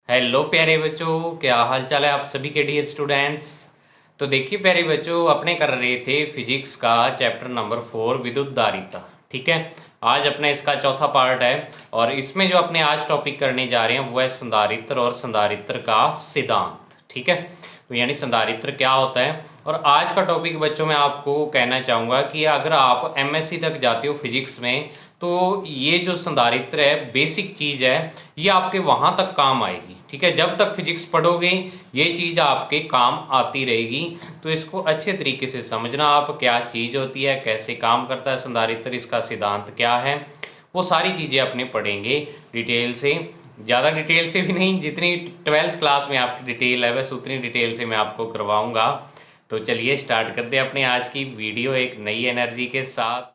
Hello प्यारे बच्चों, क्या हाल चाल है आप सभी के डियर स्टूडेंट्स। तो देखिए प्यारे बच्चों, अपने कर रहे थे फिजिक्स का चैप्टर नंबर 4 विद्युत धारिता। ठीक है, आज अपने इसका चौथा पार्ट है और इसमें जो अपने आज टॉपिक करने जा रहे हैं वो है संधारित्र और संधारित्र का सिद्धांत। ठीक है, तो यानी संधारित्र क्या होता है। और आज का टॉपिक बच्चों मैं आपको कहना चाहूँगा कि अगर आप एमएससी तक जाते हो फिजिक्स में तो ये जो संधारित्र है बेसिक चीज़ है, ये आपके वहाँ तक काम आएगी। ठीक है, जब तक फिजिक्स पढ़ोगे ये चीज़ आपके काम आती रहेगी। तो इसको अच्छे तरीके से समझना, आप क्या चीज़ होती है, कैसे काम करता है संधारित्र, इसका सिद्धांत क्या है, वो सारी चीज़ें अपने पढ़ेंगे डिटेल से। ज़्यादा डिटेल से भी नहीं, जितनी 12th क्लास में आपकी डिटेल है बस उतनी डिटेल से मैं आपको करवाऊँगा। तो चलिए स्टार्ट करते हैं अपने आज की वीडियो एक नई एनर्जी के साथ।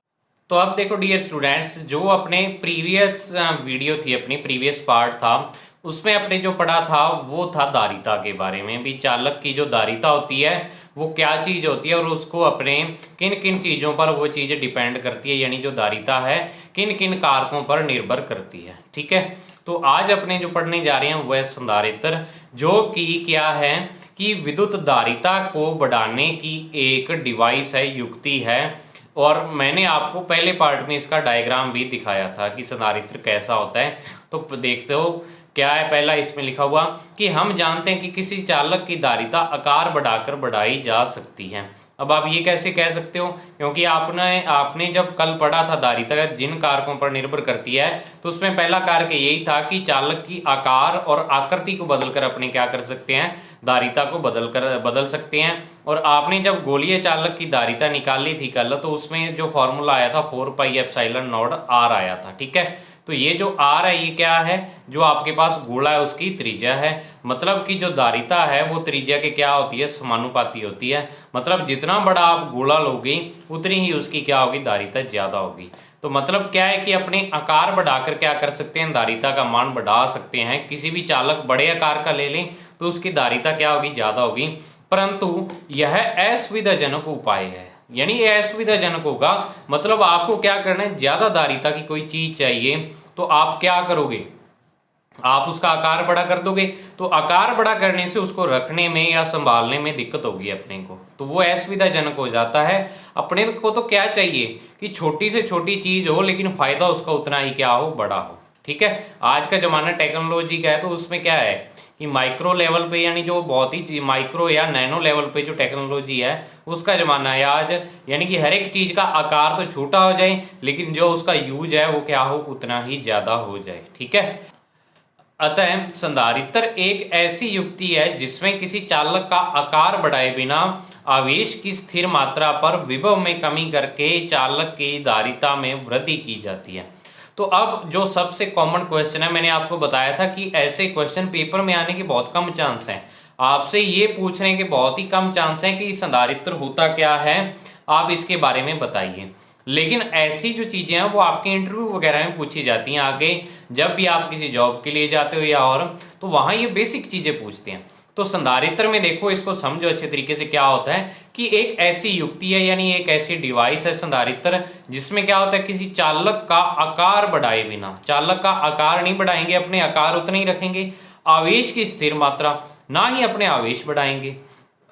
तो अब देखो डियर स्टूडेंट्स, जो अपने प्रीवियस वीडियो थी, अपनी प्रीवियस पार्ट था, उसमें अपने जो पढ़ा था वो था धारिता के बारे में। भी चालक की जो धारिता होती है वो क्या चीज़ होती है और उसको अपने किन किन चीज़ों पर वो चीज़ डिपेंड करती है, यानी जो धारिता है किन किन कारकों पर निर्भर करती है। ठीक है, तो आज अपने जो पढ़ने जा रहे हैं वो है संधारित्र, जो कि क्या है कि विद्युत धारिता को बढ़ाने की एक डिवाइस है, युक्ति है। और मैंने आपको पहले पार्ट में इसका डायग्राम भी दिखाया था कि संधारित्र कैसा होता है। तो देखते हो क्या है, पहला इसमें लिखा हुआ कि हम जानते हैं कि किसी चालक की धारिता आकार बढ़ाकर बढ़ाई जा सकती है। अब आप ये कैसे कह सकते हो, क्योंकि आपने आपने जब कल पढ़ा था धारिता जिन कारकों पर निर्भर करती है, तो उसमें पहला कारक यही था कि चालक की आकार और आकृति को बदलकर अपने क्या कर सकते हैं, धारिता को बदल सकते हैं। और आपने जब गोलीय चालक की धारिता निकाली थी कल, तो उसमें जो फॉर्मूला आया था 4πε0 r आया था। ठीक है, तो ये जो r है ये क्या है, जो आपके पास गोला है उसकी त्रिज्या है। मतलब कि जो धारिता है वो त्रिज्या के क्या होती है, समानुपाती होती है। मतलब जितना बड़ा आप गोला लोगे उतनी ही उसकी क्या होगी, धारिता ज्यादा होगी। तो मतलब क्या है कि अपने आकार बढ़ाकर क्या कर सकते हैं, धारिता का मान बढ़ा सकते हैं। किसी भी चालक बड़े आकार का ले लें तो उसकी धारिता क्या होगी, ज्यादा होगी। परंतु यह असुविधाजनक उपाय है, यानी ये असुविधाजनक होगा। मतलब आपको क्या करना है, ज्यादा धारिता की कोई चीज चाहिए तो आप क्या करोगे, आप उसका आकार बड़ा कर दोगे। तो आकार बड़ा करने से उसको रखने में या संभालने में दिक्कत होगी अपने को, तो वो असुविधाजनक हो जाता है। अपने को तो क्या चाहिए कि छोटी से छोटी चीज हो लेकिन फायदा उसका उतना ही क्या हो, बड़ा हो। ठीक है, आज का जमाना टेक्नोलॉजी का है, तो उसमें क्या है कि माइक्रो लेवल पे, यानी जो बहुत ही माइक्रो या नैनो लेवल पे जो टेक्नोलॉजी है उसका जमाना है आज। यानी कि हर एक चीज का आकार तो छोटा हो जाए लेकिन जो उसका यूज है वो क्या हो, उतना ही ज्यादा हो जाए। ठीक है, अतः संधारित्र एक ऐसी युक्ति है जिसमें किसी चालक का आकार बढ़ाए बिना आवेश की स्थिर मात्रा पर विभव में कमी करके चालक की धारिता में वृद्धि की जाती है। तो अब जो सबसे कॉमन क्वेश्चन है, मैंने आपको बताया था कि ऐसे क्वेश्चन पेपर में आने के बहुत कम चांस हैं। आपसे ये पूछने के बहुत ही कम चांस हैं कि संधारित्र होता क्या है, आप इसके बारे में बताइए। लेकिन ऐसी जो चीज़ें हैं वो आपके इंटरव्यू वगैरह में पूछी जाती हैं आगे, जब भी आप किसी जॉब के लिए जाते हो या और, तो वहाँ ये बेसिक चीज़ें पूछते हैं। तो संधारित्र में देखो, इसको समझो अच्छे तरीके से, क्या होता है कि एक ऐसी युक्ति है, यानी एक ऐसी डिवाइस है संधारित्र, जिसमें क्या होता है किसी चालक का आकार बढ़ाए बिना, चालक का आकार नहीं बढ़ाएंगे, अपने आकार उतने ही रखेंगे, आवेश की स्थिर मात्रा ना ही अपने आवेश बढ़ाएंगे,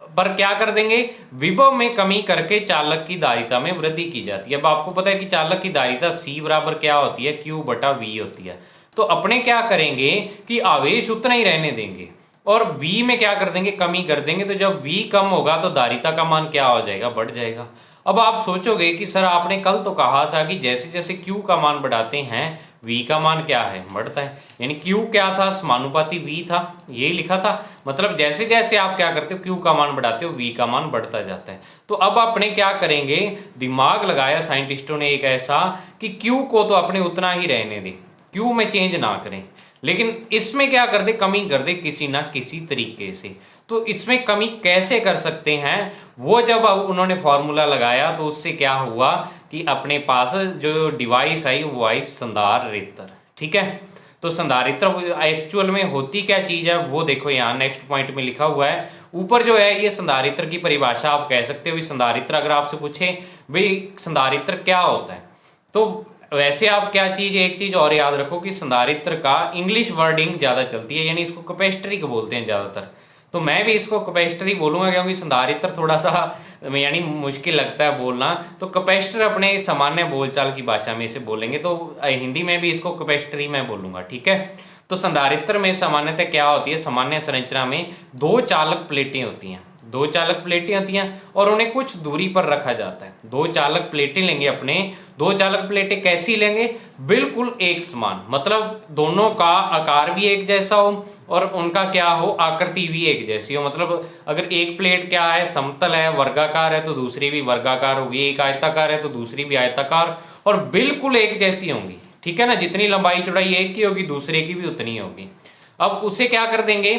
पर क्या कर देंगे, विभव में कमी करके चालक की धारिता में वृद्धि की जाती है। अब आपको पता है कि चालक की धारिता C बराबर क्या होती है, Q/V होती है। तो अपने क्या करेंगे कि आवेश उतना ही रहने देंगे और V में क्या कर देंगे, कमी कर देंगे। तो जब V कम होगा तो धारिता का मान क्या हो जाएगा, बढ़ जाएगा। अब आप सोचोगे कि सर आपने कल तो कहा था कि जैसे जैसे Q का मान बढ़ाते हैं V का मान क्या है, बढ़ता है। यानी Q क्या था, समानुपाती V था, यही लिखा था। मतलब जैसे जैसे आप क्या करते हो, Q का मान बढ़ाते हो V का मान बढ़ता जाता है। तो अब अपने क्या करेंगे, दिमाग लगाया साइंटिस्टों ने एक ऐसा कि Q को तो अपने उतना ही रहने दें, Q में चेंज ना करें, लेकिन इसमें क्या कर दे, कमी कर दे किसी ना किसी तरीके से। तो इसमें कमी कैसे कर सकते हैं, वो जब उन्होंने फॉर्मूला लगाया तो उससे क्या हुआ कि अपने पास जो डिवाइस आई वो आई संधारित्र। ठीक है, तो संधारित्र एक्चुअल में होती क्या चीज है वो देखो, यहाँ नेक्स्ट पॉइंट में लिखा हुआ है। ऊपर जो है ये संधारित्र की परिभाषा आप कह सकते हो। संधारित्र अगर आपसे पूछे भाई संधारित्र क्या होता है, तो वैसे आप क्या चीज, एक चीज और याद रखो कि संधारित्र का इंग्लिश वर्डिंग ज्यादा चलती है, यानी इसको कैपेसिटरी को बोलते हैं ज्यादातर। तो मैं भी इसको कैपेसिटरी बोलूंगा क्योंकि संधारित्र थोड़ा सा यानी मुश्किल लगता है बोलना, तो कैपेसिटर अपने सामान्य बोलचाल की भाषा में इसे बोलेंगे, तो हिंदी में भी इसको कैपेसिटरी मैं बोलूंगा, ठीक है। तो संधारित्र में सामान्यतः क्या होती है, सामान्य संरचना में दो चालक प्लेटें होती हैं, दो चालक प्लेटें होती हैं और उन्हें कुछ दूरी पर रखा जाता है। दो चालक प्लेटें लेंगे अपने, दो चालक प्लेटें कैसी लेंगे, बिल्कुल एक समान, मतलब दोनों का आकार भी एक जैसा हो और उनका क्या हो, आकृति भी एक जैसी हो। मतलब अगर एक प्लेट क्या है, समतल है, वर्गाकार है, तो दूसरी भी वर्गाकार होगी, एक आयताकार है तो दूसरी भी आयताकार, और बिल्कुल एक जैसी होंगी, ठीक है ना। जितनी लंबाई चौड़ाई एक की होगी दूसरे की भी उतनी होगी। अब उसे क्या कर देंगे,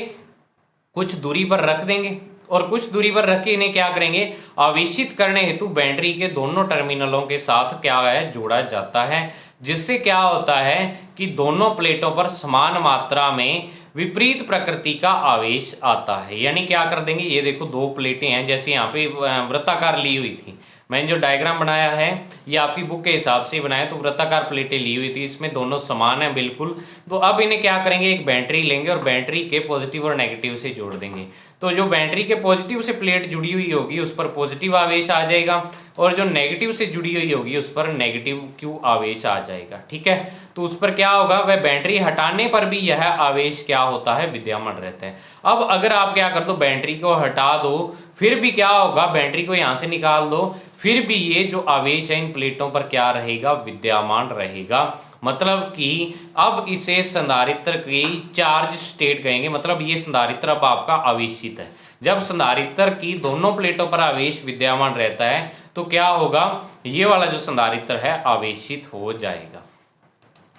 कुछ दूरी पर रख देंगे और कुछ दूरी पर रख के इन्हें क्या करेंगे, आवेशित करने हेतु बैटरी के दोनों टर्मिनलों के साथ क्या है, जोड़ा जाता है, जिससे क्या होता है कि दोनों प्लेटों पर समान मात्रा में विपरीत प्रकृति का आवेश आता है। यानी क्या कर देंगे, ये देखो दो प्लेटें हैं, जैसे यहाँ पे वृत्ताकार ली हुई थी, मैंने जो डायग्राम बनाया है ये आपकी बुक के हिसाब से बनाया, तो वृत्ताकार प्लेटें ली हुई थी, इसमें दोनों समान है बिल्कुल। तो अब इन्हें क्या करेंगे, एक बैटरी लेंगे और बैटरी के पॉजिटिव और नेगेटिव से जोड़ देंगे। तो जो बैटरी के पॉजिटिव से प्लेट जुड़ी हुई होगी उस पर पॉजिटिव आवेश आ जाएगा, और जो नेगेटिव से जुड़ी हुई होगी उस पर नेगेटिव क्यू आवेश आ जाएगा, ठीक है। तो उस पर क्या होगा, वह बैटरी हटाने पर भी यह आवेश क्या होता है, विद्यमान रहता है। अब अगर आप क्या कर दो, बैटरी को हटा दो, फिर भी क्या होगा, बैटरी को यहाँ से निकाल दो, फिर भी ये जो आवेश है इन प्लेटों पर क्या रहेगा, विद्यमान रहेगा। मतलब कि अब इसे संधारित्र की चार्ज स्टेट कहेंगे, मतलब ये संधारित्र अब आपका आवेशित है। जब संधारित्र की दोनों प्लेटों पर आवेश विद्यमान रहता है तो क्या होगा, ये वाला जो संधारित्र है आवेशित हो जाएगा।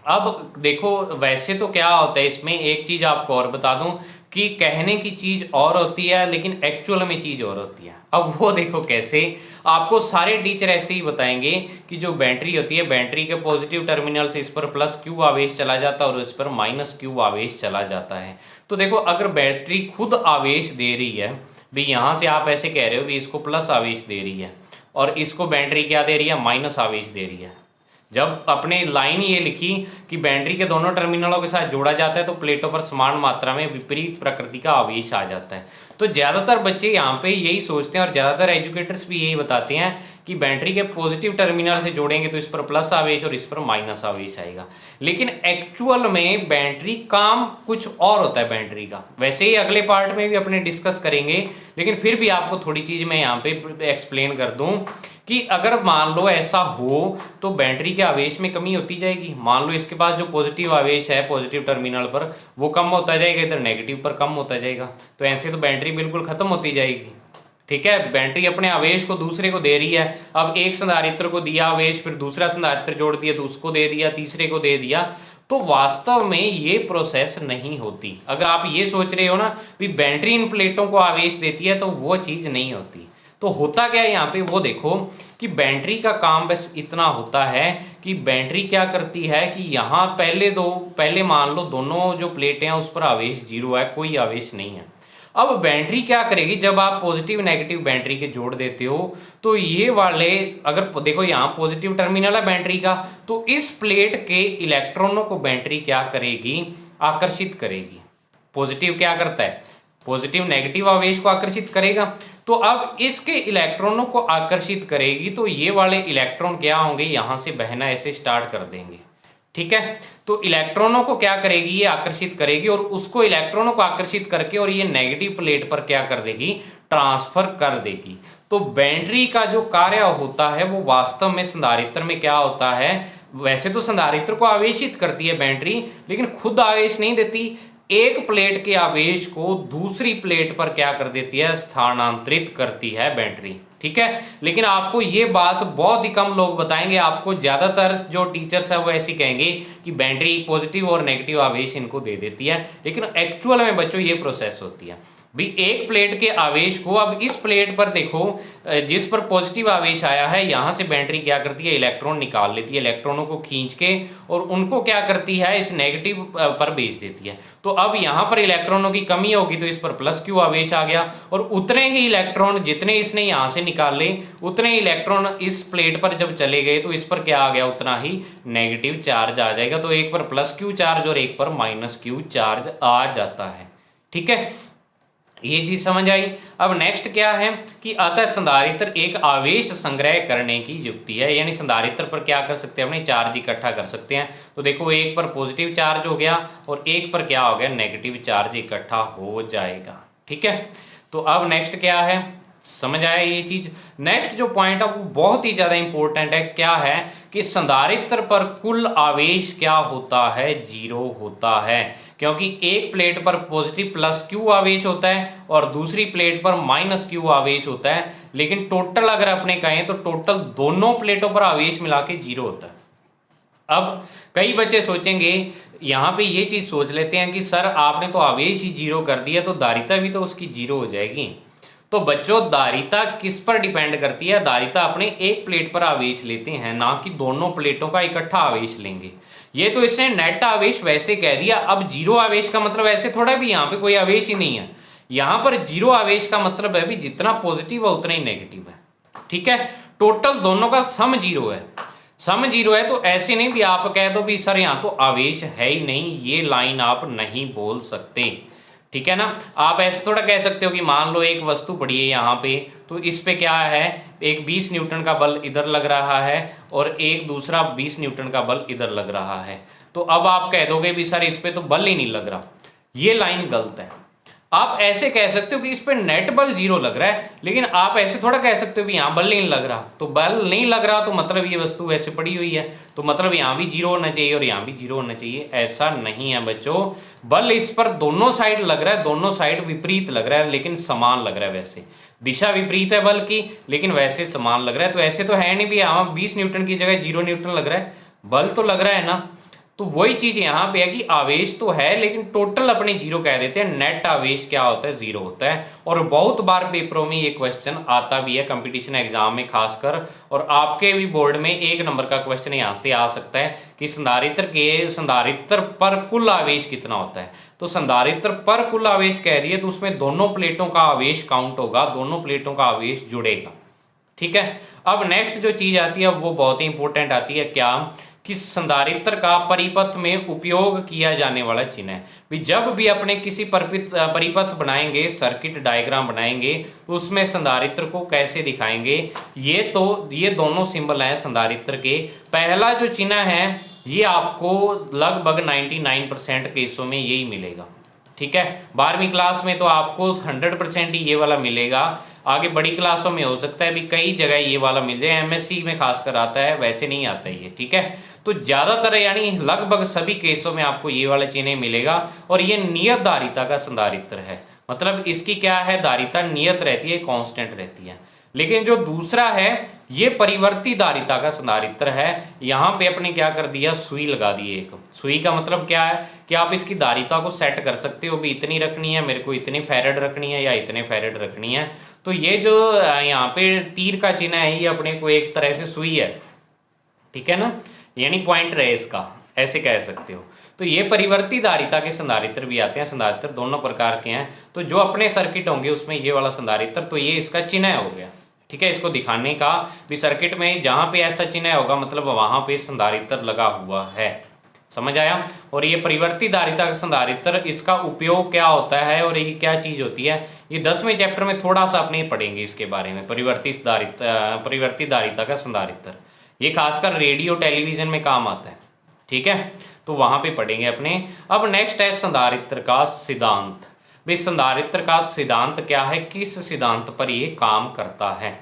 अब देखो वैसे तो क्या होता है इसमें, एक चीज आपको और बता दूं कि कहने की चीज और होती है लेकिन एक्चुअल में चीज और होती है। अब वो देखो कैसे, आपको सारे टीचर ऐसे ही बताएंगे कि जो बैटरी होती है, बैटरी के पॉजिटिव टर्मिनल से इस पर प्लस क्यू आवेश चला जाता है और इस पर माइनस क्यू आवेश चला जाता है। तो देखो अगर बैटरी खुद आवेश दे रही है, भी यहाँ से आप ऐसे कह रहे हो भी इसको प्लस आवेश दे रही है और इसको बैटरी क्या दे रही है, माइनस आवेश दे रही है। जब अपने लाइन ये लिखी कि बैटरी के दोनों टर्मिनलों के साथ जोड़ा जाता है तो प्लेटों पर समान मात्रा में विपरीत प्रकृति का आवेश आ जाता है। तो ज़्यादातर बच्चे यहाँ पे यही सोचते हैं और ज़्यादातर एजुकेटर्स भी यही बताते हैं कि बैटरी के पॉजिटिव टर्मिनल से जोड़ेंगे तो इस पर प्लस आवेश और इस पर माइनस आवेश आएगा। लेकिन एक्चुअल में बैटरी काम कुछ और होता है बैटरी का, वैसे ही अगले पार्ट में भी अपने डिस्कस करेंगे, लेकिन फिर भी आपको थोड़ी चीज़ मैं यहाँ पे एक्सप्लेन कर दूँ कि अगर मान लो ऐसा हो तो बैटरी के आवेश में कमी होती जाएगी। मान लो इसके पास जो पॉजिटिव आवेश है पॉजिटिव टर्मिनल पर वो कम होता जाएगा, इधर नेगेटिव पर कम होता जाएगा, तो ऐसे तो बैटरी बिल्कुल खत्म होती जाएगी, ठीक है। बैटरी अपने आवेश को दूसरे को दे रही है, अब एक संधारित्र को दिया आवेश, फिर दूसरा संधारित्र जोड़ दिया तो उसको दे दिया, तीसरे को दे दिया, तो वास्तव में ये प्रोसेस नहीं होती। अगर आप ये सोच रहे हो ना कि बैटरी इन प्लेटों को आवेश देती है, तो वो चीज नहीं होती। तो होता क्या है यहाँ पे, वो देखो कि बैटरी का काम बस इतना होता है कि बैटरी क्या करती है कि यहाँ पहले मान लो दोनों जो प्लेटें हैं उस पर आवेश जीरो है, कोई आवेश नहीं है। अब बैटरी क्या करेगी, जब आप पॉजिटिव नेगेटिव बैटरी के जोड़ देते हो तो ये वाले, अगर देखो यहाँ पॉजिटिव टर्मिनल है बैटरी का, तो इस प्लेट के इलेक्ट्रॉनों को बैटरी क्या करेगी, आकर्षित करेगी। पॉजिटिव क्या करता है, पॉजिटिव नेगेटिव आवेश को आकर्षित करेगा, तो अब इसके इलेक्ट्रॉनों को आकर्षित करेगी, तो ये वाले इलेक्ट्रॉन क्या होंगे, यहां से बहना ऐसे स्टार्ट कर देंगे, ठीक है। तो इलेक्ट्रॉनों को क्या करेगी, ये आकर्षित करेगी और उसको इलेक्ट्रॉनों को आकर्षित करके और ये नेगेटिव प्लेट पर क्या कर देगी, ट्रांसफर कर देगी। तो बैटरी का जो कार्य होता है वो वास्तव में संधारित्र में क्या होता है, वैसे तो संधारित्र को आवेशित करती है बैटरी, लेकिन खुद आवेश नहीं देती, एक प्लेट के आवेश को दूसरी प्लेट पर क्या कर देती है, स्थानांतरित करती है बैटरी, ठीक है। लेकिन आपको ये बात बहुत ही कम लोग बताएंगे, आपको ज्यादातर जो टीचर्स है वो ऐसे कहेंगे कि बैटरी पॉजिटिव और नेगेटिव आवेश इनको दे देती है, लेकिन एक्चुअल में बच्चों ये प्रोसेस होती है। भी एक प्लेट के आवेश को, अब इस प्लेट पर देखो जिस पर पॉजिटिव आवेश आया है, यहाँ से बैटरी क्या करती है, इलेक्ट्रॉन निकाल लेती है, इलेक्ट्रॉनों को खींच के और उनको क्या करती है, इस नेगेटिव पर भेज देती है। तो अब यहाँ पर इलेक्ट्रॉनों की कमी होगी तो इस पर प्लस क्यू आवेश आ गया, और उतने ही इलेक्ट्रॉन जितने इसने यहाँ से निकाले उतने इलेक्ट्रॉन इस प्लेट पर जब चले गए तो इस पर क्या आ गया, उतना ही नेगेटिव चार्ज आ जाएगा। तो एक पर प्लस क्यू चार्ज और एक पर माइनस क्यू चार्ज आ जाता है। ठीक है, ये चीज समझ आई। अब नेक्स्ट क्या है कि अतः संधारित्र एक आवेश संग्रह करने की युक्ति है, यानी संधारित्र पर क्या कर सकते हैं, अपने चार्ज इकट्ठा कर सकते हैं। तो देखो एक पर पॉजिटिव चार्ज हो गया और एक पर क्या हो गया, नेगेटिव चार्ज इकट्ठा हो जाएगा। ठीक है, तो अब नेक्स्ट क्या है, समझ आया ये चीज। नेक्स्ट जो पॉइंट है वो बहुत ही ज्यादा इंपॉर्टेंट है, क्या है कि संधारित्र पर कुल आवेश क्या होता है, जीरो होता है, क्योंकि एक प्लेट पर पॉजिटिव प्लस क्यू आवेश होता है और दूसरी प्लेट पर माइनस क्यू आवेश होता है, लेकिन टोटल अगर अपने कहें तो टोटल दोनों प्लेटों पर आवेश मिला के जीरो होता है। अब कई बच्चे सोचेंगे, यहाँ पे ये चीज सोच लेते हैं कि सर आपने तो आवेश ही जीरो कर दिया तो धारिता भी तो उसकी जीरो हो जाएगी। तो बच्चों धारिता किस पर डिपेंड करती है, धारिता अपने एक प्लेट पर आवेश लेते हैं, ना कि दोनों प्लेटों का इकट्ठा आवेश लेंगे। ये तो इसने नेट आवेश वैसे कह दिया। अब जीरो आवेश का मतलब ऐसे थोड़ा भी यहाँ पे कोई आवेश ही नहीं है, यहाँ पर जीरो आवेश का मतलब है भी जितना पॉजिटिव है उतना ही नेगेटिव है। ठीक है, टोटल दोनों का सम जीरो है, सम जीरो है। तो ऐसे नहीं भी आप कह दो भी सर यहाँ तो आवेश है ही नहीं, ये लाइन आप नहीं बोल सकते। ठीक है ना, आप ऐसे थोड़ा कह सकते हो कि मान लो एक वस्तु पड़ी है यहाँ पे, तो इस पे क्या है, एक 20 न्यूटन का बल इधर लग रहा है और एक दूसरा 20 न्यूटन का बल इधर लग रहा है। तो अब आप कह दोगे भी सर इस पे तो बल ही नहीं लग रहा, ये लाइन गलत है। आप ऐसे कह सकते हो कि इस पे नेट बल जीरो लग रहा है, लेकिन आप ऐसे थोड़ा कह सकते हो कि यहाँ बल नहीं लग रहा। तो बल नहीं लग रहा तो मतलब ये वस्तु वैसे पड़ी हुई है, तो मतलब यहाँ भी जीरो होना चाहिए और यहाँ भी जीरो होना चाहिए, ऐसा नहीं है बच्चों। बल इस पर दोनों साइड लग रहा है, दोनों साइड विपरीत लग रहा है, लेकिन समान लग रहा है। वैसे दिशा विपरीत है बल की, लेकिन वैसे समान लग रहा है। तो ऐसे तो है नहीं भी यहाँ 20 न्यूटन की जगह 0 न्यूटन लग रहा है, बल तो लग रहा है ना। तो वही चीज यहाँ पे है कि आवेश तो है लेकिन टोटल अपने जीरो कह देते हैं, नेट आवेश क्या होता है, जीरो होता है। और बहुत बार पेपरों में ये क्वेश्चन आता भी है, कंपटीशन एग्जाम में खासकर, और आपके भी बोर्ड में 1 नंबर का क्वेश्चन यहाँ से आ सकता है कि संधारित्र पर कुल आवेश कितना होता है। तो संधारित्र पर कुल आवेश कह दिए तो उसमें दोनों प्लेटों का आवेश काउंट होगा, दोनों प्लेटों का आवेश जुड़ेगा। ठीक है, अब नेक्स्ट जो चीज आती है वो बहुत ही इंपॉर्टेंट आती है, क्या कि संधारित्र का परिपथ में उपयोग किया जाने वाला चिन्ह है। भी जब भी अपने किसी परिपथ बनाएंगे, सर्किट डायग्राम बनाएंगे, तो उसमें संधारित्र को कैसे दिखाएंगे। ये दोनों सिंबल हैं संधारित्र के। पहला जो चिन्ह है ये आपको लगभग 99% केसों में यही मिलेगा। ठीक है, 12वीं क्लास में तो आपको 100% ही ये वाला मिलेगा। आगे बड़ी क्लासों में हो सकता है भी कई जगह ये वाला मिल जाए, एमएससी में खासकर आता है, वैसे नहीं आता ये। ठीक है, तो ज्यादातर यानी लगभग सभी केसों में आपको ये वाला चिन्ह मिलेगा। और ये नियत धारिता का संधारित्र है, मतलब इसकी क्या है, धारिता नियत रहती है, कांस्टेंट रहती है। लेकिन जो दूसरा है ये परिवर्ती धारिता का संधारित्र है। यहाँ पे अपने क्या कर दिया, सुई लगा दी एक। सुई का मतलब क्या है कि आप इसकी धारिता को सेट कर सकते हो भी इतनी रखनी है, मेरे को इतनी फैरेड रखनी है या इतने फैरेड रखनी है। तो ये जो यहाँ पे तीर का चिन्ह है ये अपने को एक तरह से सुई है। ठीक है ना, यानी पॉइंट रहे इसका, ऐसे कह सकते हो। तो ये परिवर्ती धारिता के संधारित्र भी आते हैं। संधारित्र दोनों प्रकार के हैं, तो जो अपने सर्किट होंगे उसमें ये वाला संधारित्र, तो ये इसका चिन्ह हो गया। ठीक है, इसको दिखाने का भी सर्किट में जहां पे ऐसा चिन्ह होगा मतलब वहां पे संधारित्र लगा हुआ है। समझ आया। और ये परिवर्ती धारिता का संधारित्र, इसका उपयोग क्या होता है और ये क्या चीज होती है, ये 10वें चैप्टर में थोड़ा सा अपने पढ़ेंगे इसके बारे में। परिवर्ती धारिता का संधारित्र ये खासकर रेडियो टेलीविजन में काम आता है। ठीक है, तो वहां पे पढ़ेंगे अपने। अब नेक्स्ट है संधारित्र का सिद्धांत। भाई संधारित्र का सिद्धांत क्या है, किस सिद्धांत पर ये काम करता है।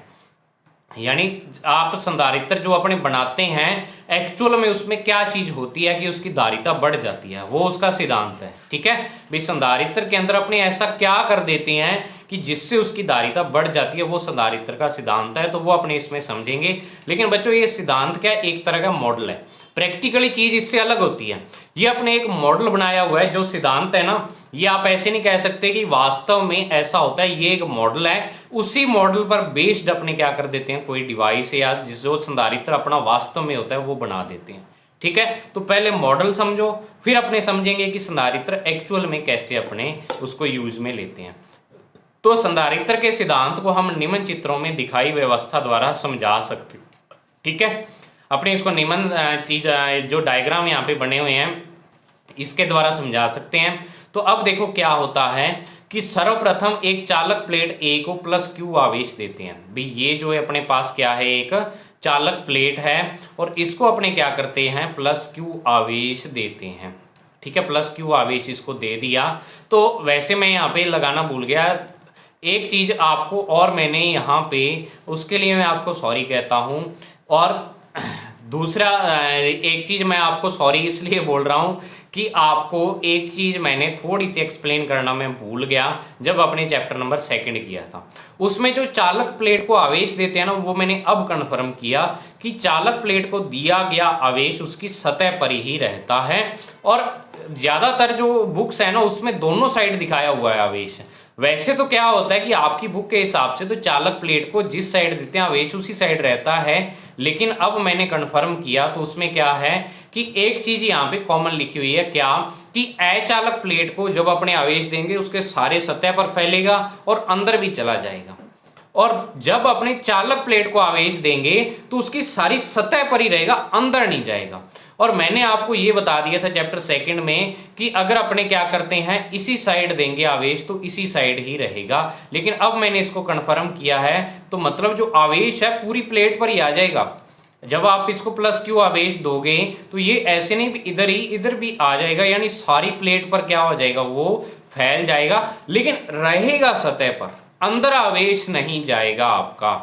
यानी आप संधारित्र जो अपने बनाते हैं एक्चुअल में उसमें क्या चीज होती है कि उसकी धारिता बढ़ जाती है, वो उसका सिद्धांत है। ठीक है, भाई संधारित्र के अंदर अपने ऐसा क्या कर देते हैं कि जिससे उसकी धारिता बढ़ जाती है, वो संधारित्र का सिद्धांत है। तो वो अपने इसमें समझेंगे। लेकिन बच्चों ये सिद्धांत क्या, एक तरह का मॉडल है, प्रैक्टिकली चीज इससे अलग होती है। ये अपने एक मॉडल बनाया हुआ है, जो सिद्धांत है ना ये आप ऐसे नहीं कह सकते कि वास्तव में ऐसा होता है, ये एक मॉडल है, उसी मॉडल पर बेस्ड अपने क्या कर देते हैं, कोई डिवाइस या जिस जो संधारित्र अपना वास्तव में होता है वो बना देते हैं। ठीक है, तो पहले मॉडल समझो, फिर अपने समझेंगे कि संधारित्र एक्चुअल में कैसे अपने उसको यूज में लेते हैं। तो संधारित्र के सिद्धांत को हम निम्न चित्रों में दिखाई व्यवस्था द्वारा समझा सकते हैं। ठीक है, अपने इसको निम्न चीज जो डायग्राम यहाँ पे बने हुए हैं इसके द्वारा समझा सकते हैं। तो अब देखो क्या होता है कि सर्वप्रथम एक चालक प्लेट ए को प्लस क्यू आवेश देते हैं। भाई ये जो है अपने पास क्या है, एक चालक प्लेट है और इसको अपने क्या करते हैं, प्लस क्यू आवेश देते हैं। ठीक है, प्लस क्यू आवेश इसको दे दिया। तो वैसे मैं यहाँ पे लगाना भूल गया एक चीज आपको, और मैंने यहाँ पे उसके लिए मैं आपको सॉरी कहता हूँ। और दूसरा एक चीज मैं आपको सॉरी इसलिए बोल रहा हूँ कि आपको एक चीज मैंने थोड़ी सी एक्सप्लेन करना मैं भूल गया जब अपने चैप्टर नंबर 2 किया था। उसमें जो चालक प्लेट को आवेश देते हैं ना, वो मैंने अब कन्फर्म किया कि चालक प्लेट को दिया गया आवेश उसकी सतह पर ही रहता है। और ज्यादातर जो बुक्स है ना उसमें दोनों साइड दिखाया हुआ है आवेश। वैसे तो क्या होता है कि आपकी बुक के हिसाब से तो चालक प्लेट को जिस साइड देते हैं आवेश उसी साइड रहता है, लेकिन अब मैंने कंफर्म किया तो उसमें क्या है कि एक चीज यहाँ पे कॉमन लिखी हुई है, क्या कि अचालक प्लेट को जब अपने आवेश देंगे उसके सारे सतह पर फैलेगा और अंदर भी चला जाएगा, और जब अपने चालक प्लेट को आवेश देंगे तो उसकी सारी सतह पर ही रहेगा, अंदर नहीं जाएगा। और मैंने आपको ये बता दिया था चैप्टर 2 में कि अगर अपने क्या करते हैं इसी साइड देंगे आवेश तो इसी साइड ही रहेगा, लेकिन अब मैंने इसको कंफर्म किया है तो मतलब जो आवेश है पूरी प्लेट पर ही आ जाएगा। जब आप इसको प्लस क्यू आवेश दोगे तो ये ऐसे नहीं इधर भी आ जाएगा, यानी सारी प्लेट पर क्या हो जाएगा, वो फैल जाएगा, लेकिन रहेगा सतह पर, अंदर आवेश नहीं जाएगा आपका।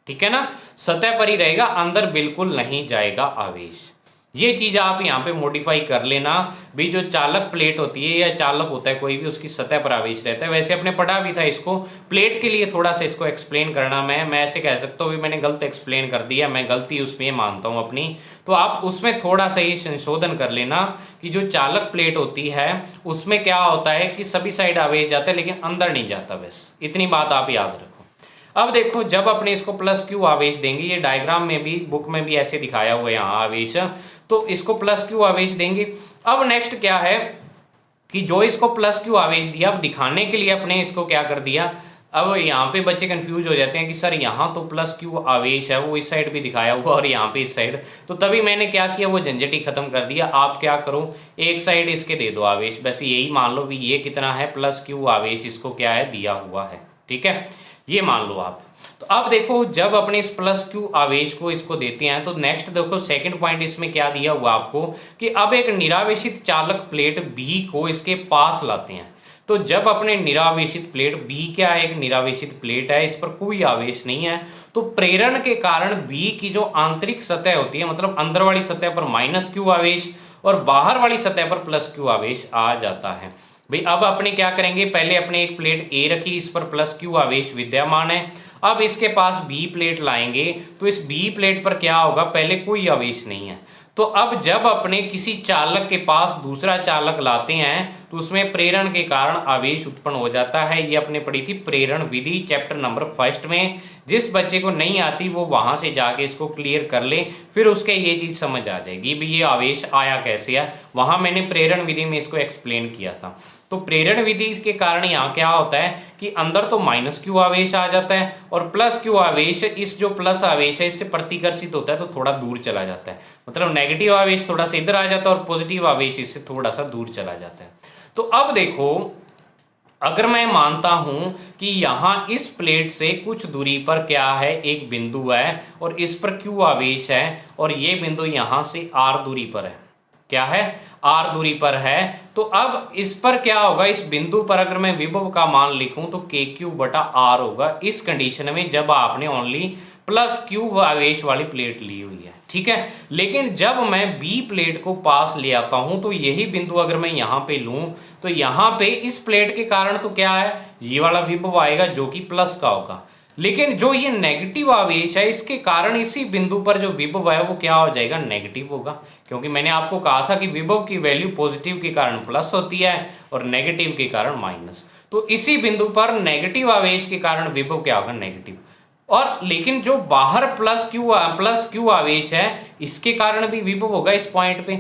ठीक है ना, सतह पर ही रहेगा, अंदर बिल्कुल नहीं जाएगा आवेश। ये चीज आप यहाँ पे मॉडिफाई कर लेना भी। जो चालक प्लेट होती है या चालक होता है कोई भी, उसकी सतह पर आवेश रहता है। वैसे अपने पढ़ा भी था इसको, प्लेट के लिए थोड़ा सा इसको एक्सप्लेन करना मैं ऐसे कह सकता हूँ भी मैंने गलत एक्सप्लेन कर दिया, मैं गलती उसमें मानता हूँ अपनी, तो आप उसमें थोड़ा सा ही संशोधन कर लेना कि जो चालक प्लेट होती है उसमें क्या होता है कि सभी साइड आवेश जाता है लेकिन अंदर नहीं जाता, बस इतनी बात आप याद रखो। अब देखो जब अपने इसको प्लस क्यू आवेश देंगे, ये डायग्राम में भी बुक में भी ऐसे दिखाया हुआ है यहाँ आवेश, तो इसको प्लस क्यू आवेश देंगे। अब नेक्स्ट क्या है कि जो इसको प्लस क्यू आवेश दिया, अब दिखाने के लिए अपने इसको क्या कर दिया, अब यहाँ पे बच्चे कंफ्यूज हो जाते हैं कि सर यहाँ तो प्लस क्यू आवेश है, वो इस साइड भी दिखाया हुआ और यहाँ पे इस साइड, तो तभी मैंने क्या किया, वो झंझट ही खत्म कर दिया। आप क्या करो, एक साइड इसके दे दो आवेश, बस यही मान लो भी ये कितना है, प्लस क्यू आवेश इसको क्या है, दिया हुआ है। ठीक है, ये मान लो आप। तो अब देखो जब अपने इस प्लस क्यू आवेश को इसको देते हैं तो नेक्स्ट देखो सेकंड पॉइंट इसमें क्या दिया हुआ आपको कि अब एक निरावेशित चालक प्लेट बी को इसके पास लाते हैं। तो जब अपने निरावेशित प्लेट बी क्या है, एक निरावेशित प्लेट है, इस पर कोई आवेश नहीं है, तो प्रेरण के कारण बी की जो आंतरिक सतह होती है, मतलब अंदर वाली सतह पर माइनस क्यू आवेश और बाहर वाली सतह पर प्लस क्यू आवेश आ जाता है। भाई अब अपने क्या करेंगे, पहले अपने एक प्लेट ए रखी, इस पर प्लस क्यू आवेश विद्यमान है। अब इसके पास बी प्लेट लाएंगे तो इस बी प्लेट पर क्या होगा, पहले कोई आवेश नहीं है। तो अब जब अपने किसी चालक के पास दूसरा चालक लाते हैं तो उसमें प्रेरण के कारण आवेश उत्पन्न हो जाता है। ये अपने पढ़ी थी प्रेरण विधि चैप्टर नंबर 1 में। जिस बच्चे को नहीं आती वो वहां से जाके इसको क्लियर कर ले, फिर उसके ये चीज समझ आ जाएगी भी ये आवेश आया कैसे है। वहां मैंने प्रेरण विधि में इसको एक्सप्लेन किया था। तो प्रेरण विधि के कारण यहाँ क्या होता है कि अंदर तो माइनस क्यू आवेश आ जाता है और प्लस क्यू आवेश, इस जो प्लस आवेश है इससे प्रतिकर्षित होता है तो थोड़ा दूर चला जाता है, मतलब नेगेटिव आवेश थोड़ा सा इधर आ जाता है और पॉजिटिव आवेश इससे थोड़ा सा दूर चला जाता है। तो अब देखो अगर मैं मानता हूं कि यहां इस प्लेट से कुछ दूरी पर क्या है, एक बिंदु है और इस पर क्यू आवेश है और ये बिंदु यहां से आर दूरी पर है, क्या है, आर दूरी पर है। तो अब इस पर क्या होगा, इस बिंदु पर अगर मैं विभव का मान लिखूं तो के क्यू बटा आर होगा, इस कंडीशन में जब आपने ओनली प्लस क्यू आवेश वाली प्लेट ली हुई है। ठीक है, लेकिन जब मैं बी प्लेट को पास ले आता हूं तो यही बिंदु अगर मैं यहां पे लूं तो यहां पे इस प्लेट के कारण तो क्या है, ये वाला विभव आएगा जो कि प्लस का होगा। लेकिन जो ये नेगेटिव आवेश है इसके कारण इसी बिंदु पर जो विभव है वो क्या हो जाएगा, नेगेटिव होगा। क्योंकि मैंने आपको कहा था कि विभव की वैल्यू पॉजिटिव के कारण प्लस होती है और नेगेटिव के कारण माइनस। तो इसी बिंदु पर नेगेटिव आवेश के कारण विभव क्या होगा, नेगेटिव। और लेकिन जो बाहर प्लस क्यू आवेश है इसके कारण भी विभव होगा इस पॉइंट पे।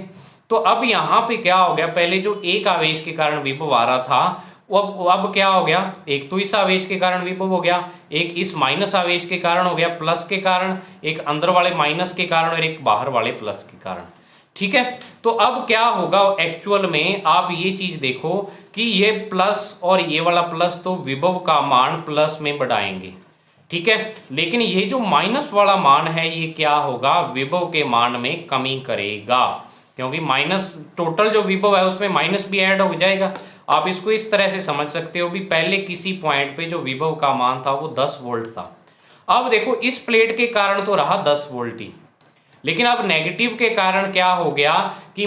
तो अब यहाँ पे क्या हो गया, पहले जो एक आवेश के कारण विभव आ रहा था अब क्या हो गया, एक तो इस आवेश के कारण विभव हो गया, एक इस माइनस आवेश के कारण हो गया प्लस के कारण, एक अंदर वाले माइनस के कारण और एक बाहर वाले प्लस के कारण। ठीक है, तो अब क्या होगा एक्चुअल में, आप ये चीज देखो कि ये प्लस और ये वाला प्लस तो विभव का मान प्लस में बढ़ाएंगे। ठीक है, लेकिन ये जो माइनस वाला मान है ये क्या होगा, विभव के मान में कमी करेगा। क्योंकि माइनस टोटल जो विभव है उसमें माइनस भी ऐड हो जाएगा। आप इसको इस तरह से समझ सकते हो भी पहले किसी पॉइंट पे जो विभव का मान था वो 10 वोल्ट था। अब देखो इस प्लेट के कारण तो रहा 10 वोल्ट ही, लेकिन अब नेगेटिव के कारण क्या हो गया कि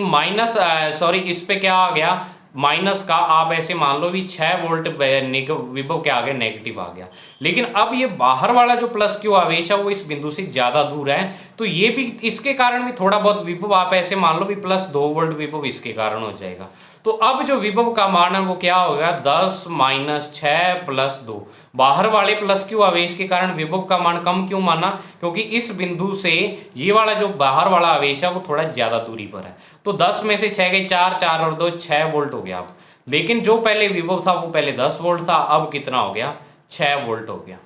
इस पे क्या आ गया, माइनस का, आप ऐसे मान लो भी 6 वोल्ट विभव क्या आ गया, नेगेटिव आ गया। लेकिन अब ये बाहर वाला जो प्लस क्यू आवेश है वो इस बिंदु से ज्यादा दूर है, तो ये भी इसके कारण भी थोड़ा बहुत विभव, आप ऐसे मान लो भी प्लस 2 वोल्ट विभव इसके कारण हो जाएगा। तो अब जो विभव का मान है वो क्या होगा, 10 माइनस 6 प्लस 2। बाहर वाले प्लस क्यू आवेश के कारण विभव का मान कम क्यों माना, क्योंकि इस बिंदु से ये वाला जो बाहर वाला आवेश है वो थोड़ा ज्यादा दूरी पर है। तो 10 में से 6 गए 4, 4 और 2 6 वोल्ट हो गया अब। लेकिन जो पहले विभव था वो पहले 10 वोल्ट था, अब कितना हो गया, 6 वोल्ट हो गया।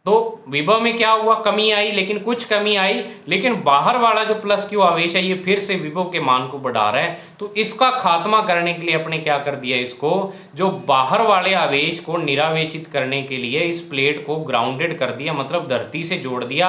तो विभव में क्या हुआ, कमी आई, लेकिन कुछ कमी आई, लेकिन बाहर वाला जो प्लस क्यू आवेश है ये फिर से विभव के मान को बढ़ा रहा है। तो इसका खात्मा करने के लिए अपने क्या कर दिया, इसको जो बाहर वाले आवेश को निरावेशित करने के लिए इस प्लेट को ग्राउंडेड कर दिया, मतलब धरती से जोड़ दिया,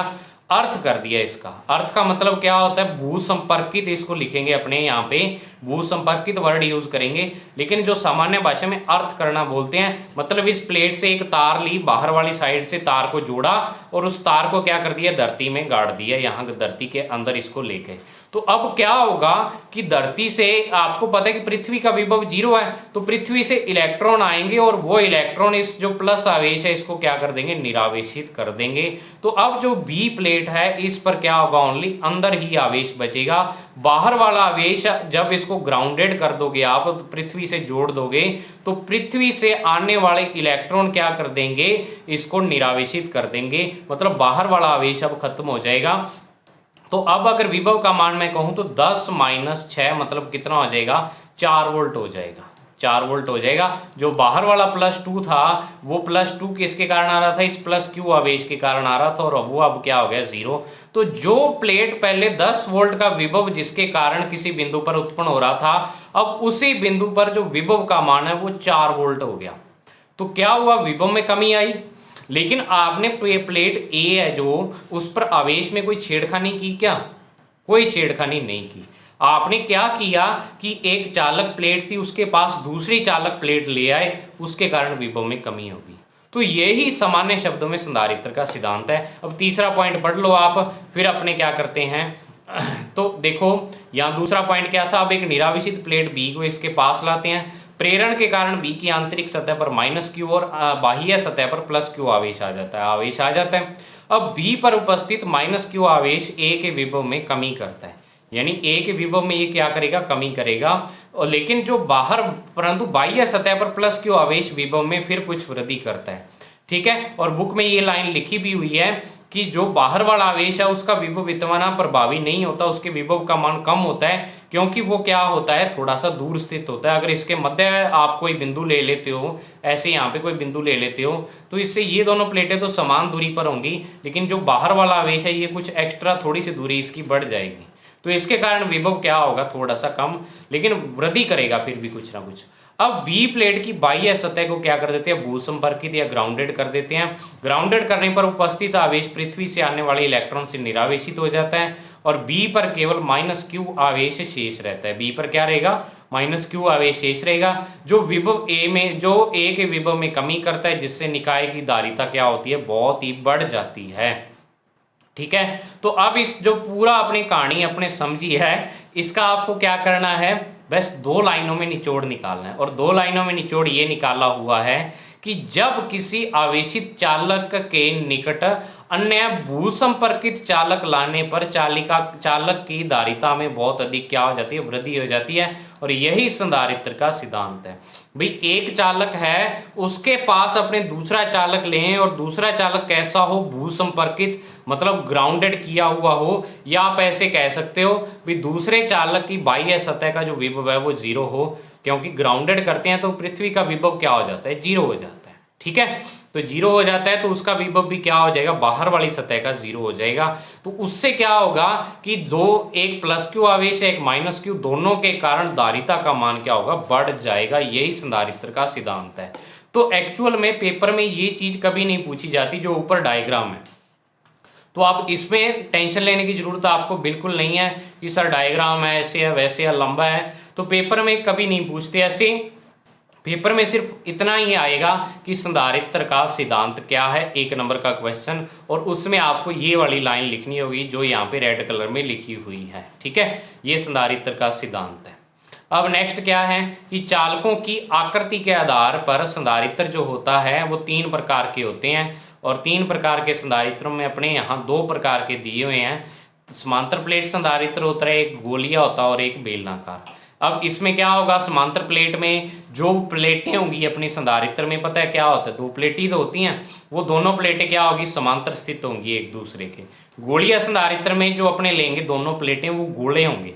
अर्थ कर दिया। इसका अर्थ का मतलब क्या होता है, भू संपर्कित, इसको लिखेंगे अपने यहाँ पे भू संपर्कित वर्ड यूज करेंगे, लेकिन जो सामान्य भाषा में अर्थ करना बोलते हैं, मतलब इस प्लेट से एक तार ली, बाहर वाली साइड से तार को जोड़ा और उस तार को क्या कर दिया, धरती में गाड़ दिया, यहाँ धरती के अंदर इसको लेके। तो अब क्या होगा कि धरती से, आपको पता है कि पृथ्वी का विभव 0 है, तो पृथ्वी से इलेक्ट्रॉन आएंगे और वो इलेक्ट्रॉन इस जो प्लस आवेश है इसको क्या कर देंगे, निरावेशित कर देंगे। तो अब जो बी प्लेट है इस पर क्या होगा, ओनली अंदर ही आवेश बचेगा। बाहर वाला आवेश जब इसको ग्राउंडेड कर दोगे आप, पृथ्वी से जोड़ दोगे, तो पृथ्वी से आने वाले इलेक्ट्रॉन क्या कर देंगे, इसको निरावेशित कर देंगे, मतलब बाहर वाला आवेश अब खत्म हो जाएगा। तो अब अगर विभव का मान मैं कहूं तो 10 माइनस 6 मतलब कितना हो जाएगा, 4 वोल्ट हो जाएगा, 4 वोल्ट हो जाएगा। जो बाहर वाला प्लस 2 था वो प्लस 2 किसके कारण आ रहा था, इस प्लस क्यू आवेश के कारण आ रहा था, और वो अब क्या हो गया, 0। तो जो प्लेट पहले 10 वोल्ट का विभव जिसके कारण किसी बिंदु पर उत्पन्न हो रहा था, अब उसी बिंदु पर जो विभव का मान है वो 4 वोल्ट हो गया। तो क्या हुआ, विभव में कमी आई, लेकिन आपने प्लेट ए है जो, उस पर आवेश में कोई छेड़खानी की क्या, कोई छेड़खानी नहीं की। आपने क्या किया कि एक चालक प्लेट थी उसके पास दूसरी चालक प्लेट ले आए, उसके कारण विभव में कमी होगी। तो यही सामान्य शब्दों में संधारित्र का सिद्धांत है। अब तीसरा पॉइंट पढ़ लो आप, फिर अपने क्या करते हैं। तो देखो यहाँ दूसरा पॉइंट क्या था, अब एक निरावेशित प्लेट बी को इसके पास लाते हैं, प्रेरण के कारण बी की आंतरिक सतह पर माइनस क्यू और बाह्य सतह पर प्लस क्यू आवेश आ जाता है। अब बी पर उपस्थित माइनस क्यू आवेश ए के विभव में कमी करता है, यानी ए के विभव में ये क्या करेगा, कमी करेगा। और लेकिन जो बाहर परंतु बाह्य सतह पर प्लस क्यू आवेश विभव में फिर कुछ वृद्धि करता है। ठीक है, और बुक में ये लाइन लिखी भी हुई है कि जो बाहर वाला आवेश है उसका विभव इतना प्रभावी नहीं होता, उसके विभव का मान कम होता है, क्योंकि वो क्या होता है, थोड़ा सा दूर स्थित होता है। अगर इसके मध्य आप कोई बिंदु ले लेते हो, ऐसे यहाँ पे कोई बिंदु ले लेते हो, तो इससे ये दोनों प्लेटें तो समान दूरी पर होंगी, लेकिन जो बाहर वाला आवेश है ये कुछ एक्स्ट्रा थोड़ी सी दूरी इसकी बढ़ जाएगी, तो इसके कारण विभव क्या होगा, थोड़ा सा कम, लेकिन वृद्धि करेगा फिर भी कुछ ना कुछ। अब बी प्लेट की बाह्य सतह को क्या कर देते हैं, भू संपर्कित या ग्राउंडेड कर देते हैं। ग्राउंडेड करने पर उपस्थित आवेश पृथ्वी से आने वाले इलेक्ट्रॉन से निरावेशित हो जाता है, और बी पर केवल माइनस क्यू आवेश शेष रहता है। बी पर क्या रहेगा, माइनस क्यू आवेश शेष रहेगा, जो विभव ए में, जो ए के विभव में कमी करता है, जिससे निकाय की धारिता क्या होती है, बहुत ही बढ़ जाती है। ठीक है, तो अब इस जो पूरा अपनी कहानी अपने समझी है, इसका आपको क्या करना है, बस 2 लाइनों में निचोड़ निकालना है। और 2 लाइनों में निचोड़ ये निकाला हुआ है कि जब किसी आवेशित चालक के निकट अन्य भूसंपर्कित चालक लाने पर चालक की धारिता में बहुत अधिक क्या हो जाती है, वृद्धि हो जाती है। और यही संधारित्र का सिद्धांत है। भाई एक चालक है, उसके पास अपने दूसरा चालक लें और दूसरा चालक कैसा हो, भूसंपर्कित मतलब ग्राउंडेड किया हुआ हो, या आप ऐसे कह सकते हो भी दूसरे चालक की बाह्य सतह का जो विभव है वो जीरो हो, क्योंकि ग्राउंडेड करते हैं तो पृथ्वी का विभव क्या हो जाता है, जीरो हो जाता है। ठीक है, तो जीरो हो जाता है तो उसका विभव भी क्या हो जाएगा, बाहर वाली सतह का जीरो हो जाएगा। तो उससे क्या होगा कि दो, एक प्लस क्यू आवेश है, एक माइनस क्यू, दोनों के कारण धारिता का मान क्या होगा, बढ़ जाएगा। यही संधारित्र का सिद्धांत है। तो एक्चुअल में पेपर में ये चीज कभी नहीं पूछी जाती, जो ऊपर डायग्राम है। तो आप इसमें टेंशन लेने की जरूरत आपको बिल्कुल नहीं है कि सर डायग्राम है ऐसे है वैसे है लंबा है, तो पेपर में कभी नहीं पूछते ऐसे। पेपर में सिर्फ इतना ही आएगा कि संधारित्र का सिद्धांत क्या है, 1 नंबर का क्वेश्चन, और उसमें आपको ये वाली लाइन लिखनी होगी जो यहाँ पे रेड कलर में लिखी हुई है। ठीक है, ये संधारित्र का सिद्धांत है। अब नेक्स्ट क्या है कि चालकों की आकृति के आधार पर संधारित्र जो होता है वो 3 प्रकार के होते हैं, और 3 प्रकार के संधारित्रों में अपने यहाँ 2 प्रकार के दिए हुए हैं। समांतर प्लेट संधारित्र होता है, एक गोलिया होता है और एक बेलनाकार। अब इसमें क्या होगा, समांतर प्लेट में जो प्लेटें होंगी अपनी संधारित्र में, पता है क्या होता है, 2 प्लेटें तो होती हैं, वो दोनों प्लेटें क्या होगी, समांतर स्थित होंगी एक दूसरे के। गोलीय संधारित्र में जो अपने लेंगे दोनों प्लेटें वो गोले होंगे,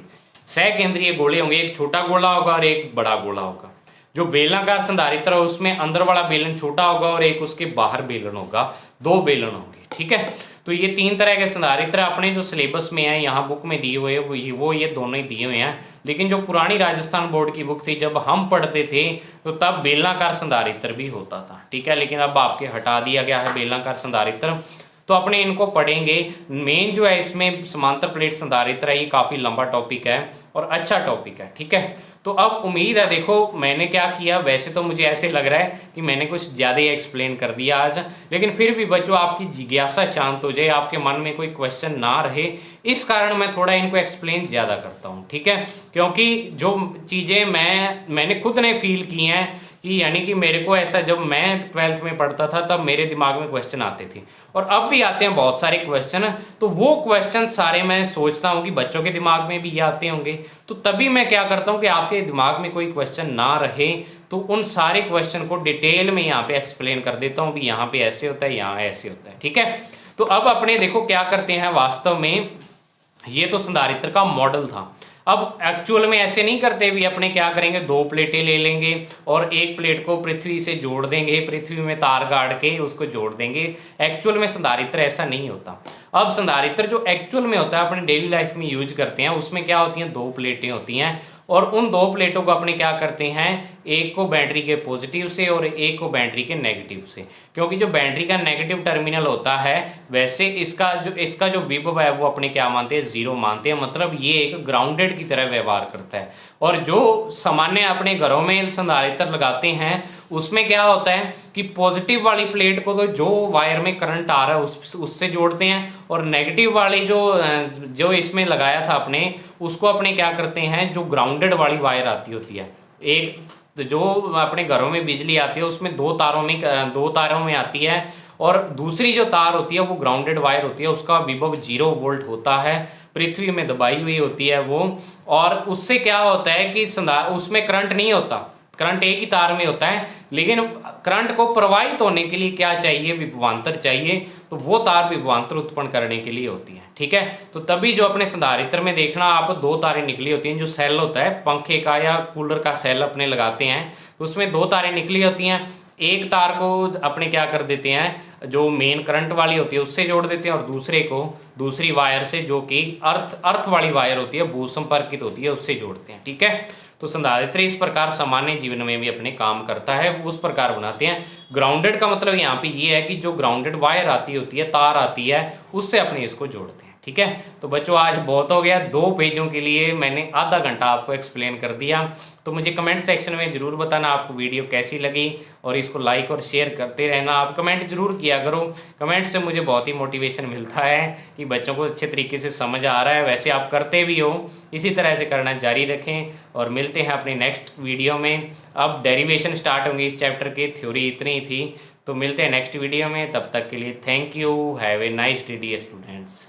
सकेंद्रीय गोले होंगे, एक छोटा गोला होगा और एक बड़ा गोला होगा। जो बेलनाकार संधारित्र है उसमें अंदर वाला बेलन छोटा होगा और एक उसके बाहर बेलन होगा, 2 बेलन होंगे। ठीक है, तो ये 3 तरह के संधारित्र अपने जो सिलेबस में है, यहाँ बुक में दिए हुए वो ये दोनों ही दिए हुए हैं। लेकिन जो पुरानी राजस्थान बोर्ड की बुक थी जब हम पढ़ते थे तो तब बेलनाकार संधारित्र भी होता था। ठीक है, लेकिन अब आपके हटा दिया गया है बेलनाकार संधारित्र, तो अपने इनको पढ़ेंगे। मेन जो है इसमें समांतर प्लेट संधारित्र है, ये काफ़ी लंबा टॉपिक है और अच्छा टॉपिक है। ठीक है, तो अब उम्मीद है, देखो मैंने क्या किया, वैसे तो मुझे ऐसे लग रहा है कि मैंने कुछ ज़्यादा ही एक्सप्लेन कर दिया आज, लेकिन फिर भी बच्चों आपकी जिज्ञासा शांत हो जाए, आपके मन में कोई क्वेश्चन ना रहे, इस कारण मैं थोड़ा इनको एक्सप्लेन ज़्यादा करता हूँ। ठीक है, क्योंकि जो चीज़ें मैंने खुद ने फील की हैं कि यानी कि मेरे को ऐसा, जब मैं 12th में पढ़ता था तब मेरे दिमाग में क्वेश्चन आते थे और अब भी आते हैं बहुत सारे क्वेश्चन, तो वो क्वेश्चन सारे मैं सोचता हूँ कि बच्चों के दिमाग में भी ये आते होंगे, तो तभी मैं क्या करता हूँ कि आपके दिमाग में कोई क्वेश्चन ना रहे तो उन सारे क्वेश्चन को डिटेल में यहाँ पे एक्सप्लेन कर देता हूँ भी यहाँ पे ऐसे होता है, यहाँ ऐसे होता है। ठीक है, तो अब अपने देखो क्या करते हैं, वास्तव में ये तो संधारित्र का मॉडल था। अब एक्चुअल में ऐसे नहीं करते भी, अपने क्या करेंगे, 2 प्लेटें ले लेंगे और एक प्लेट को पृथ्वी से जोड़ देंगे, पृथ्वी में तार गाड़ के उसको जोड़ देंगे। एक्चुअल में संधारित्र ऐसा नहीं होता। अब संधारित्र जो एक्चुअल में होता है अपने डेली लाइफ में यूज करते हैं, उसमें क्या होती हैं, 2 प्लेटें होती हैं और उन 2 प्लेटों को अपने क्या करते हैं, एक को बैटरी के पॉजिटिव से और एक को बैटरी के नेगेटिव से, क्योंकि जो बैटरी का नेगेटिव टर्मिनल होता है वैसे इसका जो विभव है वो अपने क्या मानते हैं, 0 मानते हैं, मतलब ये एक ग्राउंडेड की तरह व्यवहार करता है। और जो सामान्य अपने घरों में संधारित्र लगाते हैं उसमें क्या होता है कि पॉजिटिव वाली प्लेट को तो जो वायर में करंट आ रहा है उससे जोड़ते हैं, और नेगेटिव वाली जो इसमें लगाया था अपने, उसको अपने क्या करते हैं, जो ग्राउंडेड वाली वायर आती होती है, एक जो अपने घरों में बिजली आती है उसमें 2 तारों में आती है, और दूसरी जो तार होती है वो ग्राउंडेड वायर होती है, उसका विभव 0 वोल्ट होता है, पृथ्वी में दबाई हुई होती है वो। और उससे क्या होता है कि उसमें करंट नहीं होता, करंट एक ही तार में होता है, लेकिन करंट को प्रवाहित होने के लिए क्या चाहिए, विभवांतर चाहिए, तो वो तार विभवांतर उत्पन्न करने के लिए होती है। ठीक है, तो तभी जो अपने संधारित्र में देखना आप 2 तारें निकली होती हैं, जो सेल होता है पंखे का या कूलर का सेल अपने लगाते हैं, उसमें 2 तारें निकली होती हैं, एक तार को अपने क्या कर देते हैं, जो मेन करंट वाली होती है उससे जोड़ देते हैं, और दूसरे को दूसरी वायर से, जो कि अर्थ वाली वायर होती है, भूसंपर्कित होती है, उससे जोड़ते हैं। ठीक है, तो संधारित्र इस प्रकार सामान्य जीवन में भी अपने काम करता है, उस प्रकार बनाते हैं। ग्राउंडेड का मतलब यहाँ पे ये है कि जो ग्राउंडेड वायर आती होती है, तार आती है, उससे अपने इसको जोड़ते हैं। ठीक है। तो बच्चों आज बहुत हो गया, 2 पेजों के लिए मैंने आधा घंटा आपको एक्सप्लेन कर दिया। तो मुझे कमेंट सेक्शन में ज़रूर बताना आपको वीडियो कैसी लगी, और इसको लाइक और शेयर करते रहना। आप कमेंट जरूर किया करो, कमेंट से मुझे बहुत ही मोटिवेशन मिलता है कि बच्चों को अच्छे तरीके से समझ आ रहा है। वैसे आप करते भी हो, इसी तरह से करना जारी रखें, और मिलते हैं अपनी नेक्स्ट वीडियो में। अब डेरिवेशन स्टार्ट होंगे इस चैप्टर के, थ्योरी इतनी ही थी। तो मिलते हैं नेक्स्ट वीडियो में, तब तक के लिए thank you, have a nice day dear students.